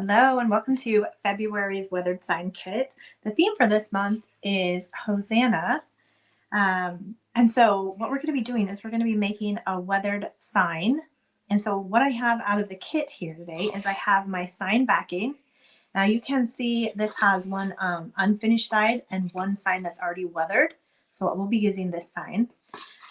Hello and welcome to February's Weathered Sign Kit. The theme for this month is Hosanna. And so what we're going to be doing is we're going to be making a weathered sign. And so what I have out of the kit here today is I have my sign backing. Now you can see this has one unfinished side and one sign that's already weathered. So we'll be using this sign.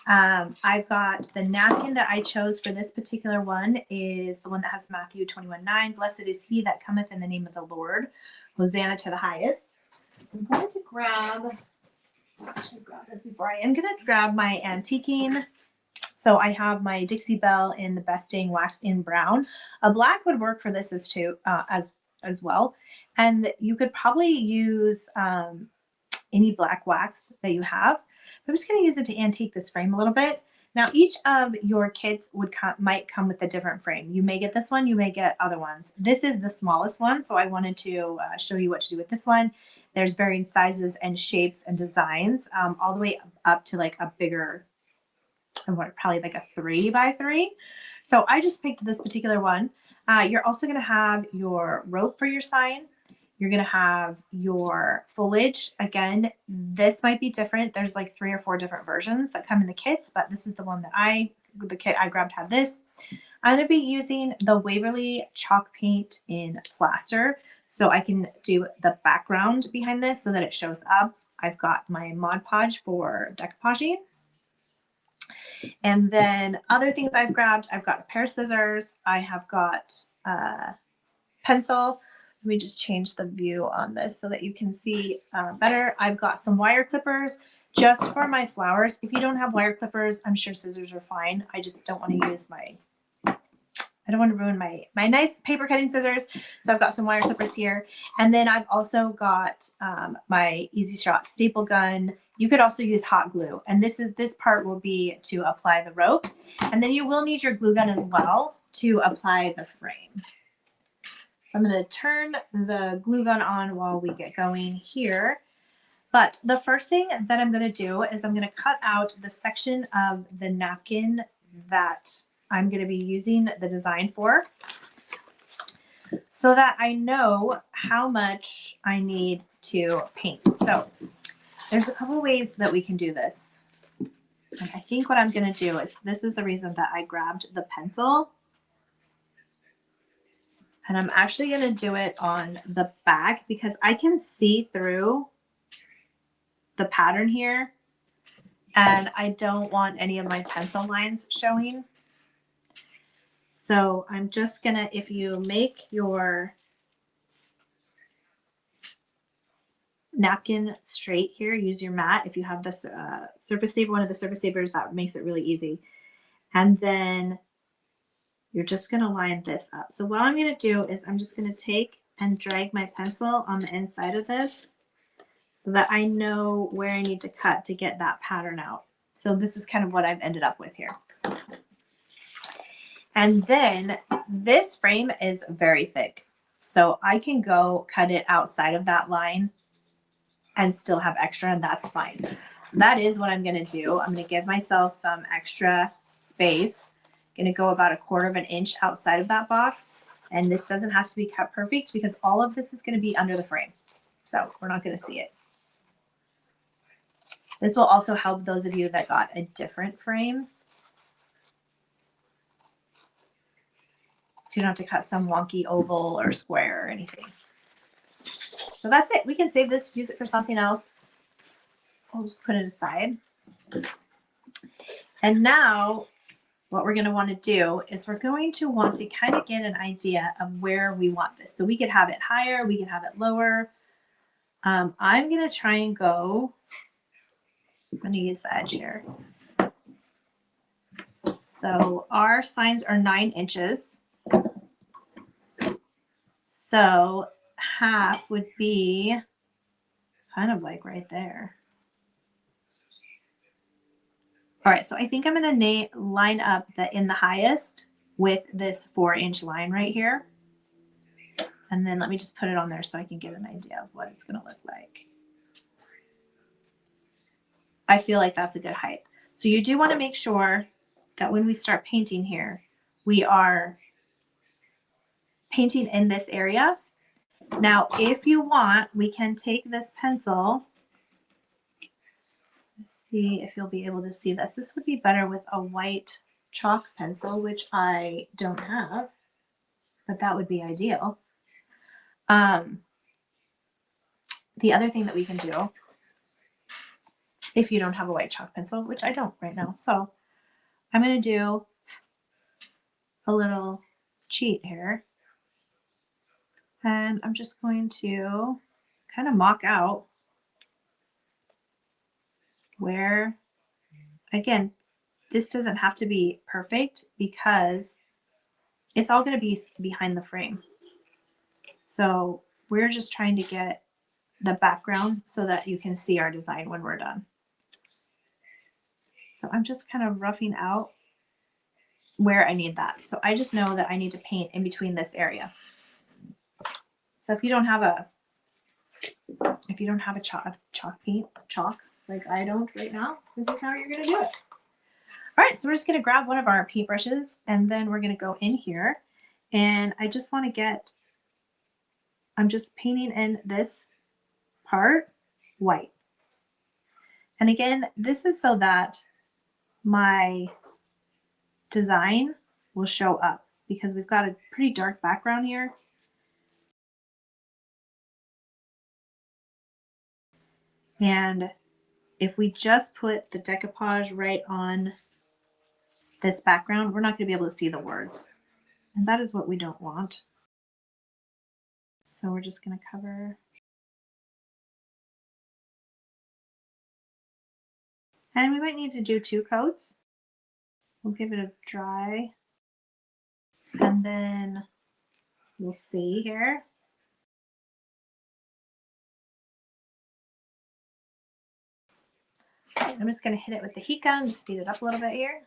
I've got the napkin that I chose for this particular one is the one that has Matthew 21:9. Blessed is he that cometh in the name of the Lord. Hosanna to the highest. I'm going to grab this before I am going to grab my antiquing. So I have my Dixie Belle in the Best Dang Wax in brown. A black would work for this as well. And you could probably use any black wax that you have. I'm just going to use it to antique this frame a little bit. Now, each of your kits might come with a different frame. You may get this one, you may get other ones. This is the smallest one, so I wanted to show you what to do with this one. There's varying sizes and shapes and designs, all the way up to like a bigger, probably like a 3x3. So I just picked this particular one. You're also going to have your rope for your sign. You're going to have your foliage. Again, this might be different. There's like 3 or 4 different versions that come in the kits, but this is the one that the kit I grabbed had this. I'm going to be using the Waverly chalk paint in plaster so I can do the background behind this so that it shows up. I've got my Mod Podge for decoupaging. And then other things I've grabbed, I've got a pair of scissors. I have got a pencil. Let me just change the view on this so that you can see better. I've got some wire clippers just for my flowers. If you don't have wire clippers, I'm sure scissors are fine. I just don't want to use I don't want to ruin my nice paper cutting scissors. So I've got some wire clippers here. And then I've also got my Easy Shot staple gun. You could also use hot glue. And this part will be to apply the rope. And then you will need your glue gun as well to apply the frame. So I'm going to turn the glue gun on while we get going here. But the first thing that I'm going to do is I'm going to cut out the section of the napkin that I'm going to be using the design for so that I know how much I need to paint. So there's a couple ways that we can do this. And I think what I'm going to do is, this is the reason that I grabbed the pencil. And I'm actually going to do it on the back because I can see through the pattern here. And I don't want any of my pencil lines showing. So I'm just going to, if you make your napkin straight here, use your mat. If you have this surface saver, one of the surface savers, that makes it really easy. And then you're just going to line this up. So what I'm going to do is I'm just going to take and drag my pencil on the inside of this so that I know where I need to cut to get that pattern out. So this is kind of what I've ended up with here. And then this frame is very thick. So I can go cut it outside of that line and still have extra, and that's fine. So that is what I'm going to do. I'm going to give myself some extra space. Going to go about 1/4 of an inch outside of that box. And this doesn't have to be cut perfect because all of this is going to be under the frame. So we're not going to see it. This will also help those of you that got a different frame. So you don't have to cut some wonky oval or square or anything. So that's it. We can save this, use it for something else. I'll just put it aside. And now what we're going to want to do is we're going to want to kind of get an idea of where we want this. So we could have it higher, we could have it lower. I'm going to try and go, I'm going to use the edge here. So our signs are 9 inches. So half would be kind of like right there. All right, so I think I'm going to line up the In the Highest with this 4-inch line right here. And then let me just put it on there so I can get an idea of what it's going to look like. I feel like that's a good height. So you do want to make sure that when we start painting here, we are painting in this area Now, if you want, we can take this pencil. Let's see if you'll be able to see this. This would be better with a white chalk pencil, which I don't have, but that would be ideal. The other thing that we can do, if you don't have a white chalk pencil, which I don't right now, so I'm going to do a little cheat here. And I'm just going to kind of mock out where, again, this doesn't have to be perfect because it's all going to be behind the frame. So we're just trying to get the background so that you can see our design when we're done. So I'm just kind of roughing out where I need that. So I just know that I need to paint in between this area. So if you don't have a chalk like I don't right now, this is how you're going to do it. All right, so we're just going to grab one of our paintbrushes and then we're going to go in here, and I just want to get, I'm just painting in this part white. And again, this is so that my design will show up because we've got a pretty dark background here. And if we just put the decoupage right on this background, we're not going to be able to see the words. And that is what we don't want. So we're just going to cover. And we might need to do 2 coats. We'll give it a dry. And then we'll see here. Okay, I'm just going to hit it with the heat gun, just speed it up a little bit here.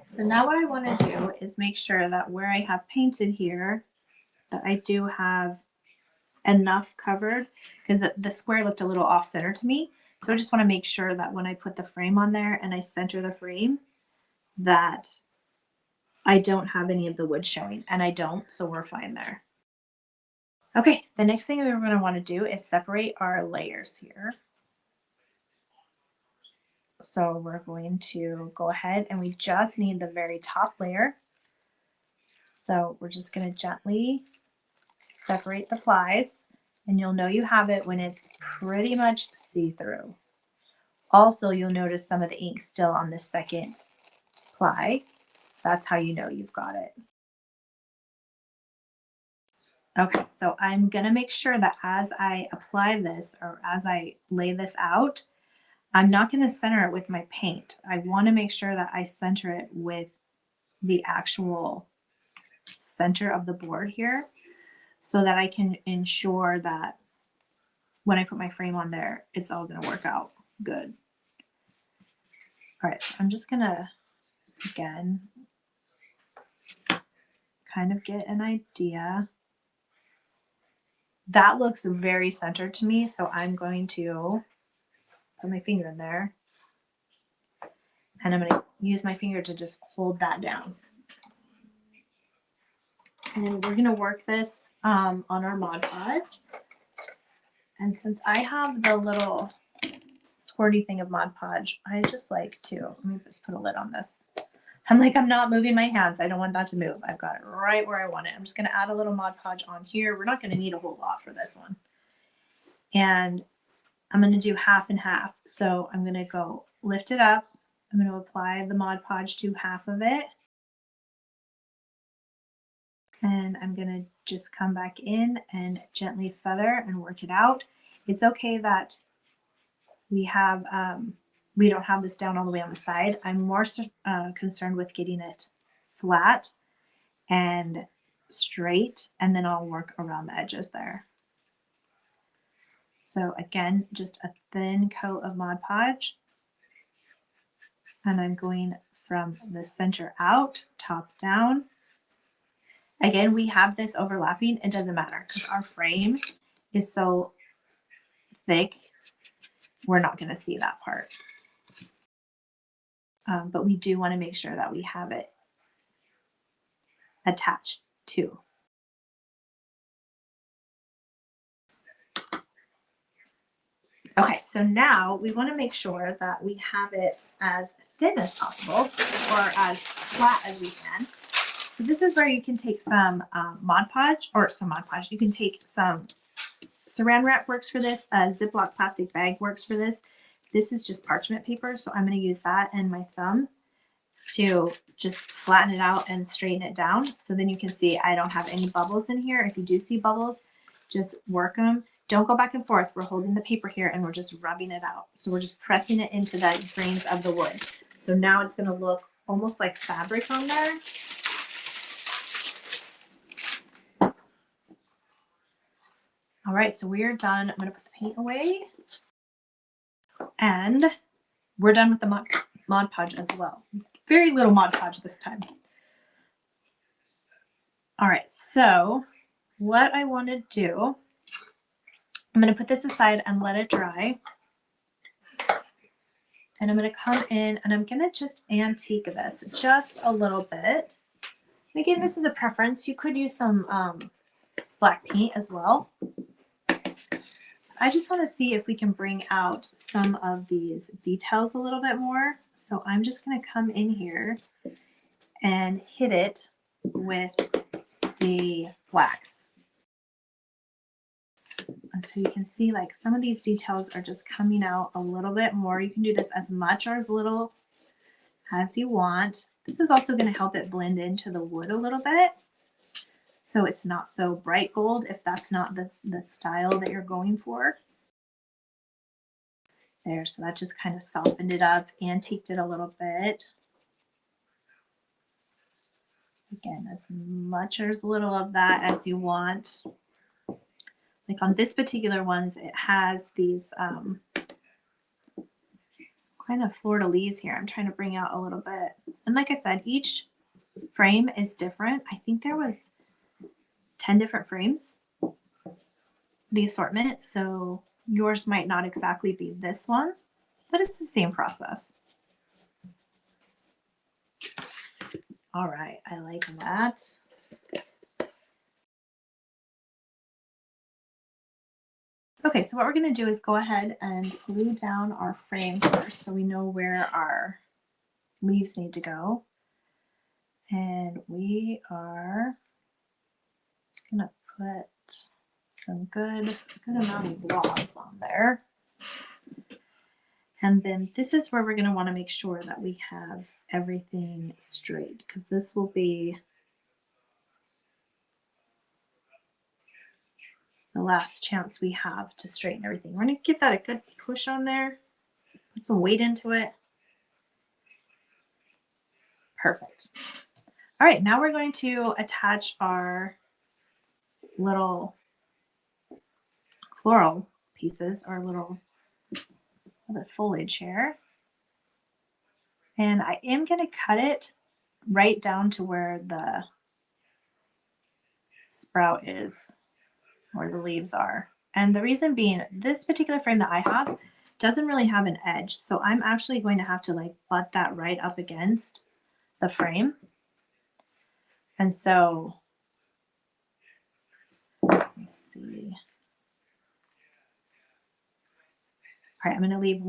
So now what I want to do is make sure that where I have painted here, that I do have enough covered, because the square looked a little off center to me. So I just want to make sure that when I put the frame on there and I center the frame, that I don't have any of the wood showing, and I don't, so we're fine there. Okay, the next thing we're going to want to do is separate our layers here. So we're going to go ahead and we just need the very top layer. So we're just going to gently separate the plies, and you'll know you have it when it's pretty much see-through. Also, you'll notice some of the ink still on the second ply. That's how you know you've got it. Okay, so I'm going to make sure that as I apply this, or as I lay this out, I'm not going to center it with my paint. I want to make sure that I center it with the actual center of the board here, so that I can ensure that when I put my frame on there, it's all going to work out good. All right, so I'm just going to, again, kind of get an idea. That looks very centered to me, so I'm going to put my finger in there, and I'm going to use my finger to just hold that down. And we're going to work this on our Mod Podge. And since I have the little squirty thing of Mod Podge, I just like to, let me just put a lid on this. I'm not moving my hands. I don't want that to move. I've got it right where I want it. I'm just going to add a little Mod Podge on here. We're not going to need a whole lot for this one. And I'm going to do half and half. So I'm going to go lift it up. I'm going to apply the Mod Podge to half of it. And I'm going to just come back in and gently feather and work it out. It's okay that we don't have this down all the way on the side. I'm more concerned with getting it flat and straight, and then I'll work around the edges there. So again, just a thin coat of Mod Podge, and I'm going from the center out, top down. Again, we have this overlapping. It doesn't matter because our frame is so thick we're not going to see that part. But we do want to make sure that we have it attached too. Okay, so now we want to make sure that we have it as thin as possible or as flat as we can. So this is where you can take some Mod Podge, or some Mod Podge. You can take some Saran Wrap works for this. A Ziploc plastic bag works for this. This is just parchment paper, so I'm going to use that and my thumb to just flatten it out and straighten it down. So then you can see I don't have any bubbles in here. If you do see bubbles, just work them. Don't go back and forth. We're holding the paper here and we're just rubbing it out. So we're just pressing it into the grains of the wood. So now it's going to look almost like fabric on there. All right, so we are done. I'm going to put the paint away. And we're done with the Mod Podge as well. Very little Mod Podge this time. All right, so what I want to do, I'm going to put this aside and let it dry. And I'm going to come in and I'm going to just antique this just a little bit. And again, this is a preference. You could use some black paint as well. I just want to see if we can bring out some of these details a little bit more. So I'm just going to come in here and hit it with the wax. And so you can see like some of these details are just coming out a little bit more. You can do this as much or as little as you want. This is also going to help it blend into the wood a little bit. So it's not so bright gold if that's not the style that you're going for. There, so that just kind of softened it up, antiqued it a little bit. Again, as much or as little of that as you want. Like on this particular ones, it has these kind of fleur-de-lis here. I'm trying to bring out a little bit. And like I said, each frame is different. I think there was 10 different frames, the assortment. So yours might not exactly be this one, but it's the same process. All right, I like that. Okay, so what we're going to do is go ahead and glue down our frame first so we know where our leaves need to go. And we are going to put some good amount of gloss on there. And then this is where we're going to want to make sure that we have everything straight, because this will be the last chance we have to straighten everything. We're going to give that a good push on there. Put some weight into it. Perfect. All right, now we're going to attach our little floral pieces, our little foliage here. And I am going to cut it right down to where the sprout is, where the leaves are. And the reason being, this particular frame that I have doesn't really have an edge. So I'm actually going to have to like butt that right up against the frame. And so, let me see. All right, I'm going to leave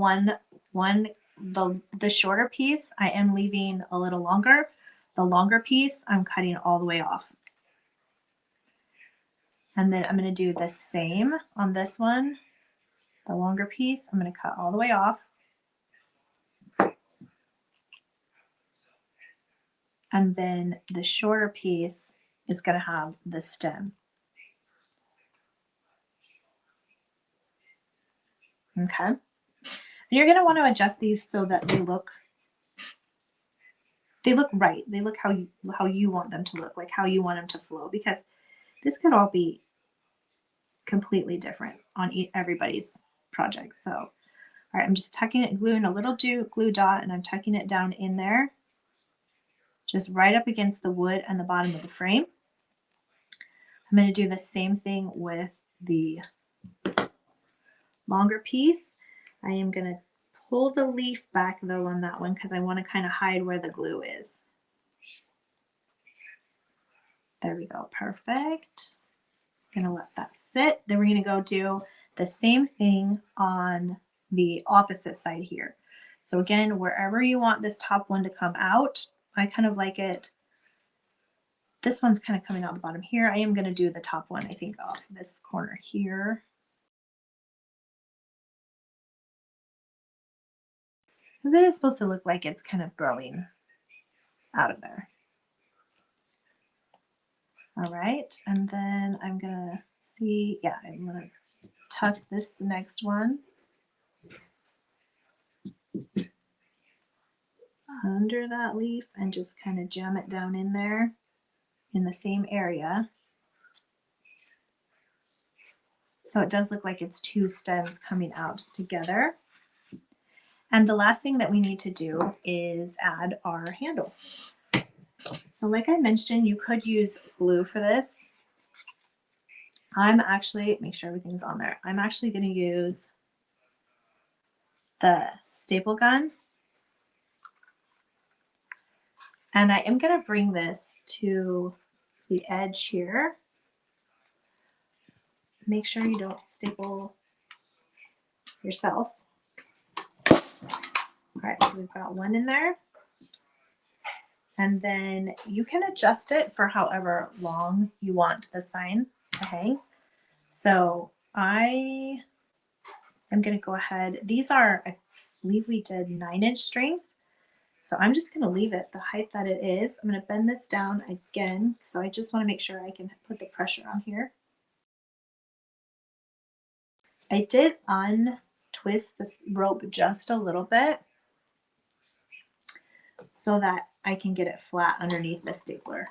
the shorter piece, I am leaving a little longer. The longer piece, I'm cutting all the way off. And then I'm going to do the same on this one. The longer piece, I'm going to cut all the way off. And then the shorter piece is going to have the stem. Okay. And you're going to want to adjust these so that they look right. They look how you want them to look, like how you want them to flow, because this could all be completely different on everybody's project. So, all right, I'm just tucking it, gluing a little glue dot, and I'm tucking it down in there, just right up against the wood and the bottom of the frame. I'm going to do the same thing with the longer piece. I am going to pull the leaf back though on that one because I want to kind of hide where the glue is. There we go, perfect. Gonna let that sit. Then we're gonna go do the same thing on the opposite side here. So again, wherever you want this top one to come out, I kind of like it. This one's kind of coming out the bottom here. I am gonna do the top one, I think, off this corner here. And then it's supposed to look like it's kind of growing out of there. All right, and then I'm gonna see, yeah, I'm gonna tuck this next one under that leaf and just kind of jam it down in there in the same area. So it does look like it's two stems coming out together. And the last thing that we need to do is add our handle. So like I mentioned, you could use glue for this. I'm actually, make sure everything's on there. I'm actually going to use the staple gun. And I am going to bring this to the edge here. Make sure you don't staple yourself. All right, so we've got one in there. And then you can adjust it for however long you want the sign to hang. So I am going to go ahead. These are, I believe we did 9-inch strings. So I'm just going to leave it the height that it is. I'm going to bend this down again. So I just want to make sure I can put the pressure on here. I did untwist this rope just a little bit so that I can get it flat underneath the stapler.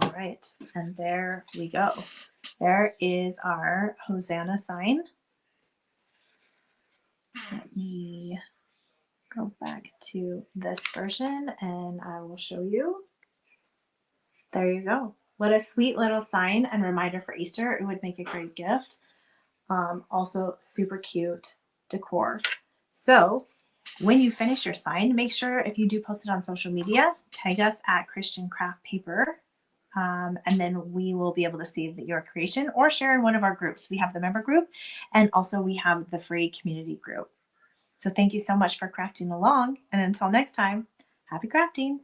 All right, and there we go. There is our Hosanna sign. Let me go back to this version and I will show you. There you go. What a sweet little sign and reminder for Easter. It would make a great gift. Also super cute decor. So when you finish your sign, make sure if you do post it on social media, tag us at Christian Craft Paper. And then we will be able to see your creation or share in one of our groups. We have the member group and also we have the free community group. So thank you so much for crafting along. And until next time, happy crafting.